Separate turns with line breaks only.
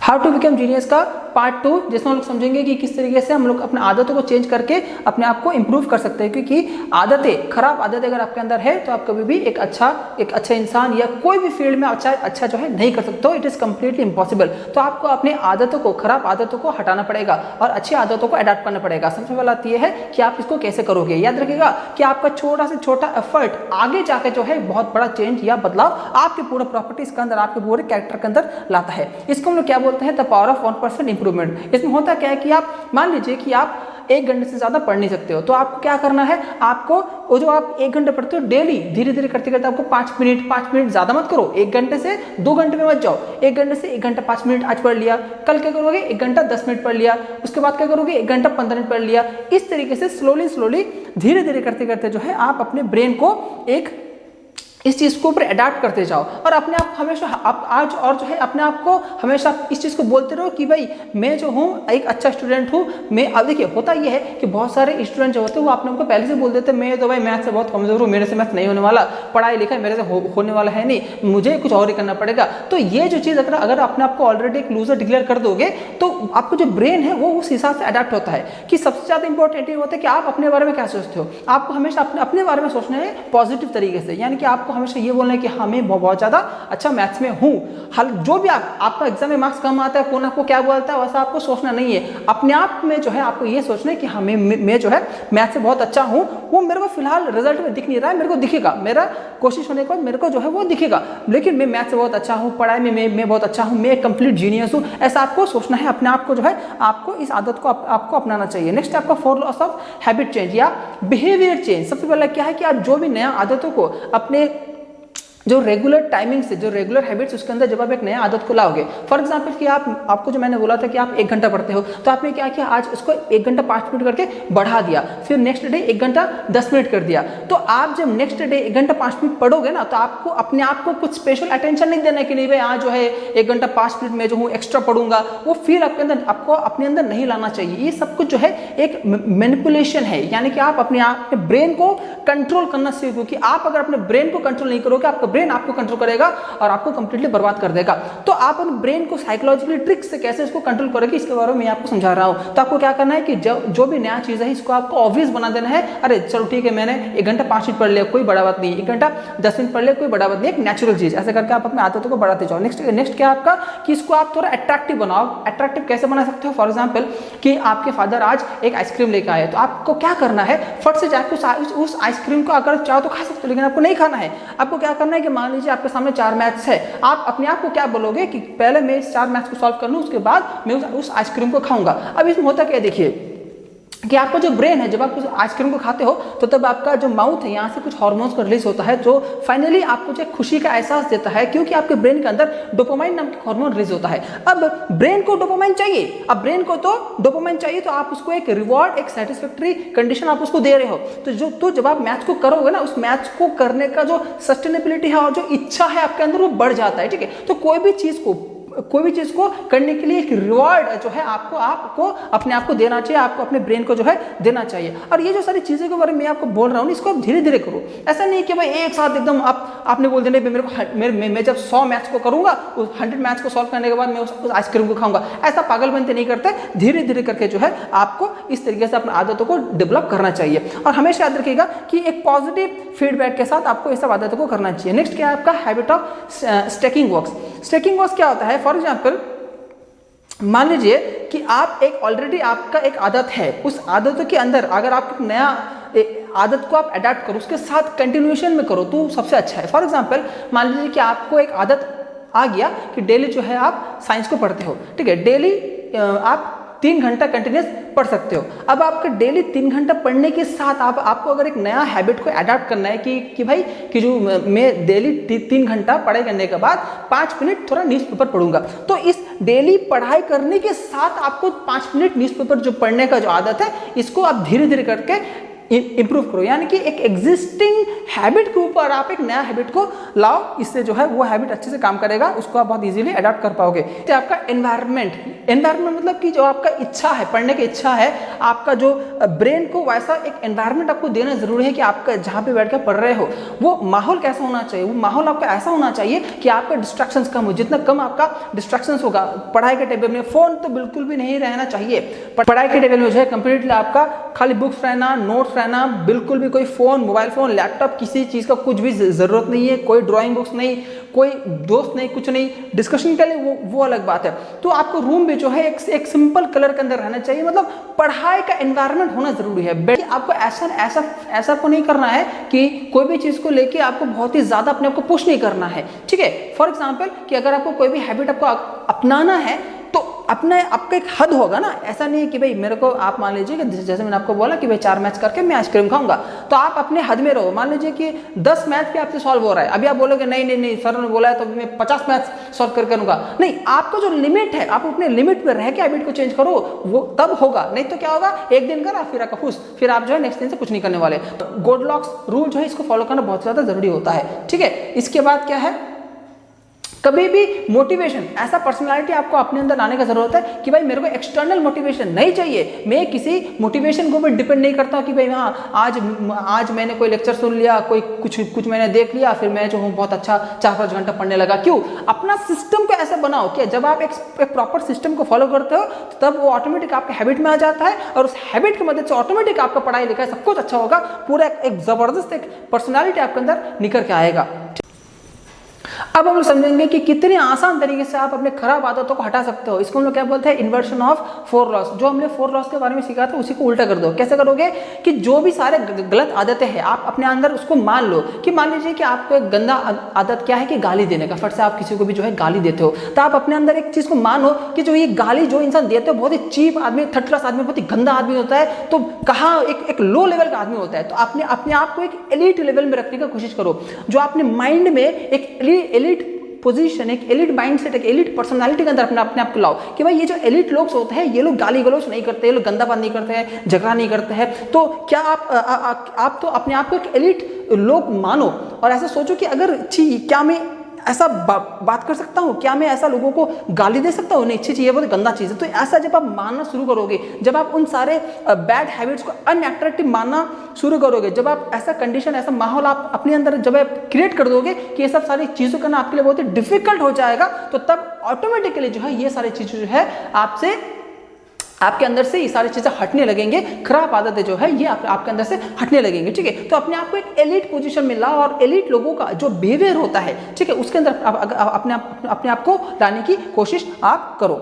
How to become genius का part 2, जिसमें हम लोग समझेंगे कि किस तरीके से हम लोग अपने आदतों को चेंज करके अपने आप को इंप्रूव कर सकते हैं। क्योंकि आदतें, खराब आदतें अगर आपके अंदर है तो आप कभी भी एक अच्छा इंसान या कोई भी फील्ड में अच्छा जो है नहीं कर सकते हो। It is completely impossible. तो आपको अपने आदतों को, खराब आदतों को हटाना पड़ेगा और अच्छी आदतों को अडॉप्ट करना पड़ेगा। सबसे पहले बात यह है कि आप इसको कैसे करोगे। याद रखिएगा कि आपका छोटा से छोटा एफर्ट आगे जाके जो है बहुत बड़ा चेंज या बदलाव आपके पूरे प्रॉपर्टीज के अंदर, आपके पूरे कैरेक्टर के अंदर लाता है। इसको हम लोग क्या बोलते हैं, द पावर ऑफ 1% इंप्रूवमेंट। इसमें होता क्या है कि आप मान लीजिए कि आप 1 घंटे से ज्यादा पढ़ नहीं सकते हो, तो आपको क्या करना है, आपको वो जो आप 1 घंटे पढ़ते हो डेली, धीरे धीरे करते करते आपको 5 मिनट ज्यादा मत करो, 1 घंटे से 2 घंटे में मत जाओ। 1 घंटे से 1 घंटा 5 मिनट आज पढ़ लिया, कल क्या करोगे 1 घंटा 10 मिनट पढ़ लिया, उसके बाद क्या करोगे 1 घंटा 15 मिनट पढ़ लिया। इस तरीके से स्लोली धीरे धीरे करते करते जो है आप अपने ब्रेन को इस चीज़ को ऊपर अडॉप्ट करते जाओ और अपने आप हमेशा आप आज और जो है अपने आप को हमेशा इस चीज़ को बोलते रहो कि भाई मैं जो हूँ एक अच्छा स्टूडेंट हूँ। मैं अब देखिए होता ये है कि बहुत सारे स्टूडेंट जो होते हैं वो अपने को पहले से बोल देते हैं मैं तो भाई मैथ से बहुत कमजोर हूँ, मेरे से मैथ नहीं होने वाला, पढ़ाई लिखाई मेरे से होने वाला है नहीं, मुझे कुछ और ही करना पड़ेगा। तो ये जो चीज़ अगर अपने आप को ऑलरेडी एक लूजर डिक्लेयर कर दोगे तो आपको जो ब्रेन है वो उस हिसाब से अडॉप्ट होता है। कि सबसे ज़्यादा इंपॉर्टेंट ये होता है कि आप अपने बारे में क्या सोचते हो। आपको हमेशा अपने बारे में सोचना है पॉजिटिव तरीके से, यानी कि आपको हमेशा ये बोलना है कि हाँ मैं बहुत ज़्यादा अच्छा मैथ्स में हूँ। हल जो भी आपका एग्जाम में मार्क्स कम आता है, कौन आपको क्या बोलता है वैसा आपको सोचना नहीं है। अपने आप में जो है आपको ये सोचना है कि हाँ मैं जो है मैथ्स से बहुत अच्छा हूँ। वो मेरे को फिलहाल रिजल्ट में दिख नहीं रहा है, मेरे को दिखेगा, मेरा कोशिश होने के बाद मेरे को जो है वो दिखेगा, लेकिन मैं मैथ्स से बहुत अच्छा हूँ, पढ़ाई में मैं बहुत अच्छा हूँ, मैं एक कंप्लीट जीनियस हूँ। ऐसा आपको सोचना है। अपने आप को जो है आपको इस आदत को आपको अपनाना चाहिए। नेक्स्ट आपका 4 लॉस ऑफ हैबिट चेंज या बिहेवियर चेंज। सबसे पहले क्या है कि आप जो भी नया आदतों को अपने जो रेगुलर टाइमिंग से, जो रेगुलर हैबिट्स, उसके अंदर जब आप एक नया आदत को लाओगे, फॉर एग्जांपल कि आपको जो मैंने बोला था कि आप 1 घंटा पढ़ते हो, तो आपने क्या किया, आज उसको 1 घंटा 5 मिनट करके बढ़ा दिया, फिर नेक्स्ट डे 1 घंटा 10 मिनट कर दिया। तो आप जब नेक्स्ट डे 1 घंटा 5 मिनट पढ़ोगे ना, तो आपको अपने आप को कुछ स्पेशल अटेंशन नहीं देना कि नहीं भाई आज जो है 1 घंटा 5 मिनट में जो हूँ एक्स्ट्रा पढ़ूंगा। वो फील आपको अपने अंदर नहीं लाना चाहिए। ये सब कुछ जो है एक मैनिपुलेशन है, यानी कि आप अपने ब्रेन को कंट्रोल करना सीखो। कि आप अगर अपने ब्रेन को कंट्रोल नहीं करोगे, आपका ब्रेन आपको कंट्रोल करेगा और आपको कंप्लीटली बर्बाद कर देगा। तो आप अपने ब्रेन को साइकोलॉजिकली ट्रिक से कैसे इसको कंट्रोल करोगे, इसके बारे में मैं आपको समझा रहा हूं। तो आपको क्या करना है कि जो भी नया चीज है इसको आपको ऑब्वियस बना देना है। अरे चलो ठीक है, मैंने 1 घंटा 5 मिनट पढ़ लिया, कोई बड़ा बात नहीं, 1 घंटा 10 मिनट पढ़ लिया, कोई बड़ा बात नहीं, एक नेचुरल चीज। ऐसे करके आप अपने आदतों को बढ़ाते जाओ। नेक्स्ट क्या आपका कि इसको आप थोड़ा अट्रैक्टिव बनाओ। अट्रैक्टिव कैसे बना सकते हो, फॉर एग्जाम्पल कि आपके फादर आज एक आइसक्रीम लेकर आए, तो आपको क्या करना है, फट से जाकर उस आइसक्रीम को अगर चाहो तो खा सकते हो, लेकिन आपको नहीं खाना है। आपको क्या करना है कि मान लीजिए आपके सामने 4 मैथ्स है, आप अपने आप को क्या बोलोगे कि पहले मैं इस 4 मैथ्स को सॉल्व कर लूं, उसके बाद मैं उस आइसक्रीम को खाऊंगा। अब इसमें होता क्या, देखिए कि आपका जो ब्रेन है, जब आप उस आइसक्रीम को खाते हो तो तब आपका जो माउथ है यहाँ से कुछ हार्मोन्स का रिलीज होता है, जो फाइनली आपको जो खुशी का एहसास देता है, क्योंकि आपके ब्रेन के अंदर डोपामाइन नाम का हार्मोन रिलीज होता है। अब ब्रेन को डोपामाइन चाहिए, अब ब्रेन को तो डोपामाइन चाहिए, तो आप उसको एक रिवॉर्ड, एक सेटिस्फैक्टरी कंडीशन आप उसको दे रहे हो। तो जब आप मैथ्स को करोगे ना, उस मैथ्स को करने का जो सस्टेनेबिलिटी है और जो इच्छा है आपके अंदर, वो बढ़ जाता है। ठीक है, तो कोई भी चीज को करने के लिए एक रिवॉर्ड जो है आपको अपने आप को देना चाहिए, आपको अपने ब्रेन को जो है देना चाहिए। और ये जो सारी चीजें के बारे में आपको बोल रहा हूँ, इसको आप धीरे धीरे करो। ऐसा नहीं कि भाई एक साथ एकदम आपने बोल देने मैं जब 100 मैथ्स को करूंगा, उस 100 मैथ्स को सॉल्व करने के बाद मैं उस आइसक्रीम को खाऊंगा। ऐसा पागल बनते नहीं करते। धीरे धीरे करके जो है आपको इस तरीके से अपने आदतों को डेवलप करना चाहिए। और हमेशा याद रखिएगा कि एक पॉजिटिव फीडबैक के साथ आपको इस सब आदतों को करना चाहिए। नेक्स्ट क्या है आपका, habit of stacking works. Stacking works क्या होता है, फॉर एग्जाम्पल मान लीजिए कि आप ऑलरेडी आपका एक आदत है, उस आदतों के अंदर अगर आप नया आदत को आप अडॉप्ट करो, उसके साथ कंटिन्यूएशन में करो तो सबसे अच्छा है। फॉर एग्जांपल मान लीजिए कि आपको एक आदत आ गया कि डेली जो है आप साइंस को पढ़ते हो। ठीक है, डेली आप 3 घंटा कंटिन्यूस पढ़ सकते हो। अब आपका डेली 3 घंटा पढ़ने के साथ आपको अगर एक नया हैबिट को अडॉप्ट करना है कि भाई कि जो मैं डेली 3 घंटा पढ़ाई करने के बाद 5 मिनट थोड़ा न्यूज़पेपर पढ़ूंगा, तो इस डेली पढ़ाई करने के साथ आपको 5 मिनट न्यूज़पेपर जो पढ़ने का जो आदत है, इसको आप धीरे धीरे करके इंप्रूव करो, यानी कि एक एग्जिस्टिंग हैबिट के ऊपर आप एक नया हैबिट को लाओ, इससे जो है वो हैबिट अच्छे से काम करेगा, उसको आप बहुत इजीली अडॉप्ट कर पाओगे। तो आपका एनवायरनमेंट मतलब कि जो आपका इच्छा है, पढ़ने की इच्छा है, आपका जो ब्रेन को वैसा एक एनवायरनमेंट आपको देना जरूरी है कि आपका जहाँ पे बैठ कर पढ़ रहे हो वो माहौल कैसा होना चाहिए, वो माहौल आपका ऐसा होना चाहिए कि आपका डिस्ट्रैक्शंस कम हो। जितना कम आपका डिस्ट्रैक्शंस होगा, पढ़ाई के टेबल में फोन तो बिल्कुल भी नहीं रहना चाहिए। पढ़ाई के टेबल में जो है कंप्लीटली आपका खाली बुक्स रहना, नोट्स रहना, बिल्कुल भी कोई फोन, मोबाइल फोन, लैपटॉप, किसी चीज का कुछ भी जरूरत नहीं है, कोई ड्राइंग बुक्स नहीं, कोई दोस्त नहीं, कुछ नहीं। डिस्कशन के लिए वो अलग बात है। तो आपको रूम भी जो है एक सिंपल कलर के अंदर रहना चाहिए, मतलब पढ़ाई का एनवायरनमेंट होना जरूरी है। आपको ऐसा को नहीं करना है कि कोई भी चीज को लेके आपको बहुत ही ज्यादा अपने आप को पुश नहीं करना है, ठीक है। फॉर एग्जाम्पल कि अगर आपको कोई भी हैबिट आपको अपनाना है तो आपका एक हद होगा ना। ऐसा नहीं है कि भाई मेरे को, आप मान लीजिए कि जैसे मैंने आपको बोला कि भाई 4 मैच करके मैं आइसक्रीम खाऊंगा, तो आप अपने हद में रहो। मान लीजिए कि 10 मैच भी आपसे सॉल्व हो रहा है, अभी आप बोलोगे नहीं सर ने बोला है तो मैं 50 मैच सॉल्व कर करूंगा। नहीं, आपका जो लिमिट है, आप अपने लिमिट में रह के हैबिट को चेंज करो, वो तब होगा। नहीं तो क्या होगा, एक दिन करा फिर आपका खुश, फिर आप जो है नेक्स्ट दिन से कुछ नहीं करने वाले। गोल्डलॉक्स रूल जो है इसको फॉलो करना बहुत ज्यादा जरूरी होता है, ठीक है। इसके बाद क्या है, कभी भी मोटिवेशन, ऐसा पर्सनालिटी आपको अपने अंदर लाने का जरूरत है कि भाई मेरे को एक्सटर्नल मोटिवेशन नहीं चाहिए। मैं किसी मोटिवेशन के ऊपर डिपेंड नहीं करता कि भाई हाँ आज मैंने कोई लेक्चर सुन लिया, कोई कुछ मैंने देख लिया, फिर मैं जो हूँ बहुत अच्छा 4-5 घंटा पढ़ने लगा। क्यों? अपना सिस्टम को ऐसा बनाओ कि जब आप एक प्रॉपर सिस्टम को फॉलो करते हो तब वो ऑटोमेटिक आपके हैबिट में आ जाता है, और उस हैबिट की मदद से ऑटोमेटिक आपका पढ़ाई लिखाई सब कुछ अच्छा होगा। पूरा एक जबरदस्त एक पर्सनालिटी आपके अंदर निकल के आएगा। अब हम लोग समझेंगे कि कितने आसान तरीके से आप अपने खराब आदतों को हटा सकते हो। इसको हम लोग क्या बोलते हैं, इन्वर्शन ऑफ 4 लॉस। जो हमने 4 लॉस के बारे में सीखा था उसी को उल्टा कर दो। कैसे करोगे कि जो भी सारे गलत आदतें हैं आप अपने अंदर उसको मान लो कि मान लीजिए कि आपको एक गंदा आदत क्या है कि गाली देने का, फट से आप किसी को भी जो है गाली देते हो, तो आप अपने अंदर एक चीज को मानो कि जो ये गाली जो इंसान देते हो बहुत ही चीप आदमी, थर्ड क्लास आदमी, बहुत ही गंदा आदमी होता है, तो कहाँ एक लो लेवल का आदमी होता है। तो आपने अपने आप को एक एलीट लेवल में रखने की कोशिश करो। जो आपने माइंड में एक एलीट पोजीशन, एक एलिट माइंडसेट, एक एलिट पर्सनालिटी के अंदर अपने आप को लाओ कि भाई ये जो एलिट लोग होते हैं ये लोग गाली गलौज नहीं करते, ये लोग गंदा बात नहीं करते हैं, झगड़ा नहीं करते हैं। तो क्या आप तो अपने आप को एक एलिट लोग मानो और ऐसा सोचो कि अगर क्या मैं ऐसा बात कर सकता हूँ, क्या मैं ऐसा लोगों को गाली दे सकता हूँ? नहीं, अच्छी चीज़ है, बहुत गंदा चीज़ है। तो ऐसा जब आप मानना शुरू करोगे, जब आप उन सारे बैड हैबिट्स को अनअट्रैक्टिव मानना शुरू करोगे, जब आप ऐसा कंडीशन, ऐसा माहौल आप अपने अंदर जब आप क्रिएट कर दोगे कि ये सब सारी चीज़ों करना आपके लिए बहुत ही डिफिकल्ट हो जाएगा, तो तब ऑटोमेटिकली जो है ये सारी चीज़ें जो है आपके अंदर से ये सारी चीजें हटने लगेंगे। खराब आदतें जो है ये आपके अंदर से हटने लगेंगे, ठीक है। तो अपने आप को एक एलिट पोजीशन में लाओ और एलिट लोगों का जो बिहेवियर होता है, ठीक है, उसके अंदर अपने आप को लाने की कोशिश आप करो।